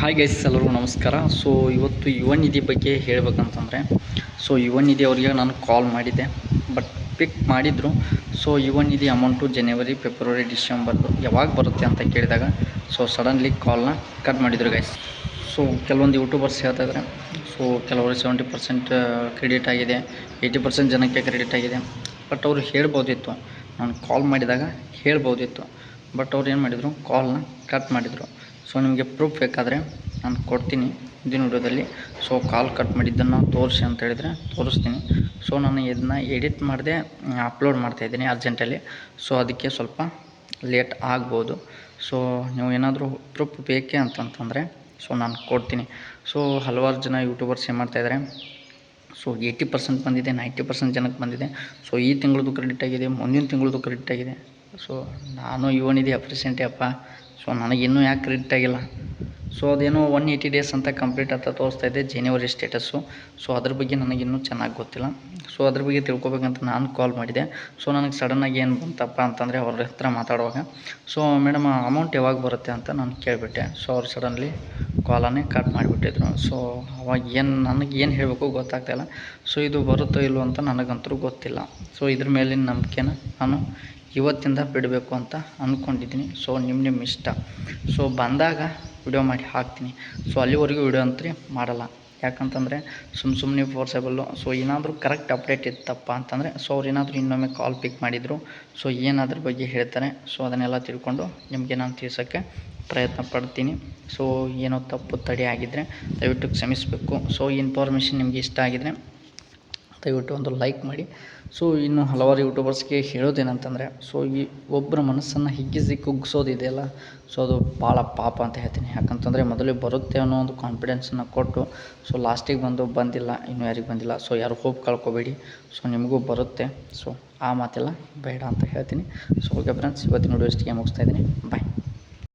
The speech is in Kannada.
ಹಾಯ್ ಗೈಸ್, ಎಲ್ಲರಿಗೂ ನಮಸ್ಕಾರ. ಸೊ ಇವತ್ತು ಯುವ ನಿಧಿ ಬಗ್ಗೆ ಹೇಳ್ಬೇಕಂತಂದರೆ, ಸೊ ಯುವ ನಿಧಿ ಅವರಿಗೆ ನಾನು ಕಾಲ್ ಮಾಡಿದ್ದೆ, ಬಟ್ ಪಿಕ್ ಮಾಡಿದರು. ಸೊ ಯುವ ನಿಧಿ ಅಮೌಂಟು ಜನವರಿ, ಫೆಬ್ರವರಿ, ಡಿಸೆಂಬರ್ದು ಯಾವಾಗ ಬರುತ್ತೆ ಅಂತ ಕೇಳಿದಾಗ ಸೊ ಸಡನ್ಲಿ ಕಾಲ್ನ ಕಟ್ ಮಾಡಿದರು ಗೈಸ್. ಸೊ ಕೆಲವೊಂದು ಯೂಟ್ಯೂಬರ್ಸ್ ಹೇಳ್ತಾಯಿದ್ದಾರೆ, ಸೊ ಕೆಲವರು 70% ಕ್ರೆಡಿಟ್ ಆಗಿದೆ, 80% ಜನಕ್ಕೆ ಕ್ರೆಡಿಟ್ ಆಗಿದೆ. ಬಟ್ ಅವರು ಹೇಳ್ಬೋದಿತ್ತು, ನಾನು ಕಾಲ್ ಮಾಡಿದಾಗ ಹೇಳ್ಬೋದಿತ್ತು. ಬಟ್ ಅವ್ರು ಏನು ಮಾಡಿದರು, ಕಾಲ್ನ ಕಟ್ ಮಾಡಿದರು. ಸೊ ನಿಮಗೆ ಪ್ರೂಫ್ ಬೇಕಾದರೆ ನಾನು ಕೊಡ್ತೀನಿ ಮುಂದಿನ ವಿಡಿಯೋದಲ್ಲಿ. ಸೊ ಕಾಲ್ ಕಟ್ ಮಾಡಿದ್ದನ್ನು ತೋರಿಸಿ ಅಂತ ಹೇಳಿದರೆ ತೋರಿಸ್ತೀನಿ. ಸೊ ನಾನು ಇದನ್ನ ಎಡಿಟ್ ಮಾಡಿದೆ, ಅಪ್ಲೋಡ್ ಮಾಡ್ತಾಯಿದ್ದೀನಿ ಅರ್ಜೆಂಟಲ್ಲಿ. ಸೊ ಅದಕ್ಕೆ ಸ್ವಲ್ಪ ಲೇಟ್ ಆಗ್ಬೋದು. ಸೊ ನೀವು ಏನಾದರೂ ಪ್ರೂಫ್ ಬೇಕೇ ಅಂತಂತಂದರೆ ಸೊ ನಾನು ಕೊಡ್ತೀನಿ. ಸೊ ಹಲವಾರು ಜನ ಯೂಟ್ಯೂಬರ್ಸ್ ಏನು ಮಾಡ್ತಾಯಿದ್ದಾರೆ, ಸೊ 80% ಬಂದಿದೆ, 90% ಜನಕ್ಕೆ ಬಂದಿದೆ. ಸೊ ಈ ತಿಂಗಳದ್ದು ಕ್ರೆಡಿಟ್ ಆಗಿದೆ, ಮುಂದಿನ ತಿಂಗಳದ್ದು ಕ್ರೆಡಿಟ್ ಆಗಿದೆ. ಸೊ ನಾನು ಯುವ ನಿಧಿ ಅಪ್ರಿಸೆಂಟೇ ಅಪ್ಪ. ಸೊ ನನಗಿನ್ನೂ ಯಾಕೆ ಕ್ರೆಡಿಟ್ ಆಗಿಲ್ಲ? ಸೊ ಅದೇನೋ 180 ಡೇಸ್ ಅಂತ ಕಂಪ್ಲೀಟ್ ಅಂತ ತೋರಿಸ್ತಾ ಇದೆ ಜನವರಿ ಸ್ಟೇಟಸ್ಸು. ಸೊ ಅದ್ರ ಬಗ್ಗೆ ನನಗಿನ್ನೂ ಚೆನ್ನಾಗಿ ಗೊತ್ತಿಲ್ಲ. ಸೊ ಅದ್ರ ಬಗ್ಗೆ ತಿಳ್ಕೊಬೇಕಂತ ನಾನು ಕಾಲ್ ಮಾಡಿದೆ. ಸೊ ನನಗೆ ಸಡನ್ನಾಗಿ ಏನು ಬಂತಪ್ಪ ಅಂತಂದರೆ ಅವ್ರ ಹತ್ರ ಮಾತಾಡುವಾಗ, ಸೊ ಮೇಡಮ್ ಅಮೌಂಟ್ ಯಾವಾಗ ಬರುತ್ತೆ ಅಂತ ನಾನು ಕೇಳಿಬಿಟ್ಟೆ. ಸೊ ಅವ್ರು ಸಡನ್ಲಿ ಕಾಲನ್ನೇ ಕಟ್ ಮಾಡಿಬಿಟ್ಟಿದ್ರು. ಸೊ ಅವಾಗ ನನಗೇನು ಹೇಳಬೇಕು ಗೊತ್ತಾಗ್ತಾಯಿಲ್ಲ. ಸೊ ಇದು ಬರುತ್ತೋ ಇಲ್ಲೋ ಅಂತ ನನಗಂತೂ ಗೊತ್ತಿಲ್ಲ. ಸೊ ಇದ್ರ ಮೇಲಿನ ನಂಬಿಕೆನ ನಾನು ಇವತ್ತಿಂದ ಬಿಡಬೇಕು ಅಂತ ಅಂದ್ಕೊಂಡಿದ್ದೀನಿ. ಸೊ ನಿಮ್ಮ ಇಷ್ಟ. ಸೊ ಬಂದಾಗ ವಿಡಿಯೋ ಮಾಡಿ ಹಾಕ್ತೀನಿ. ಸೊ ಅಲ್ಲಿವರೆಗೂ ವಿಡಿಯೋ ಅಂತೂ ಮಾಡಲ್ಲ, ಯಾಕಂತಂದರೆ ಸುಮ್ಮನೆ ಫೋರ್ಸೇಬಲ್ಲು. ಸೊ ಏನಾದರೂ ಕರೆಕ್ಟ್ ಅಪ್ಡೇಟ್ ಇತ್ತಪ್ಪ ಅಂತಂದರೆ ಸೊ ಅವ್ರು ಏನಾದರೂ ಇನ್ನೊಮ್ಮೆ ಕಾಲ್ ಪಿಕ್ ಮಾಡಿದರು, ಸೊ ಏನಾದ್ರ ಬಗ್ಗೆ ಹೇಳ್ತಾರೆ, ಸೊ ಅದನ್ನೆಲ್ಲ ತಿಳ್ಕೊಂಡು ನಿಮಗೆ ನಾನು ತಿಳಿಸೋಕ್ಕೆ ಪ್ರಯತ್ನ ಪಡ್ತೀನಿ. ಸೊ ಏನೋ ತಪ್ಪು ತಡೆ ಆಗಿದ್ದರೆ ದಯವಿಟ್ಟು ಕ್ಷಮಿಸಬೇಕು. ಸೊ ಈ ಇನ್ಫಾರ್ಮೇಷನ್ ನಿಮಗೆ ಇಷ್ಟ ಆಗಿದರೆ ದಯವಿಟ್ಟು ಒಂದು ಲೈಕ್ ಮಾಡಿ. ಸೊ ಇನ್ನು ಹಲವಾರು ಯೂಟ್ಯೂಬರ್ಸ್ಗೆ ಹೇಳೋದೇನಂತಂದರೆ, ಸೊ ಈ ಒಬ್ಬರ ಮನಸ್ಸನ್ನು ಹಿಗ್ಗಿಸಿ ಕುಗ್ಗಿಸೋದಿದೆಯಲ್ಲ, ಸೊ ಅದು ಭಾಳ ಪಾಪ ಅಂತ ಹೇಳ್ತೀನಿ. ಯಾಕಂತಂದರೆ ಮೊದಲೇ ಬರುತ್ತೆ ಅನ್ನೋ ಒಂದು ಕಾನ್ಫಿಡೆನ್ಸನ್ನು ಕೊಟ್ಟು ಸೊ ಲಾಸ್ಟಿಗೆ ಬಂದಿಲ್ಲ, ಇನ್ನೂ ಯಾರಿಗೆ ಬಂದಿಲ್ಲ. ಸೊ ಯಾರು ಹೋಪ್ ಕಳ್ಕೊಬೇಡಿ. ಸೊ ನಿಮಗೂ ಬರುತ್ತೆ. ಸೊ ಆ ಮಾತೆಲ್ಲ ಬೇಡ ಅಂತ ಹೇಳ್ತೀನಿ. ಸೊ ಓಕೆ ಫ್ರೆಂಡ್ಸ್, ಇವತ್ತಿನ ವಿಡಿಯೋ ಇಷ್ಟಿಗೆ ಮುಗಿಸ್ತಾ ಇದ್ದೀನಿ. ಬಾಯ್.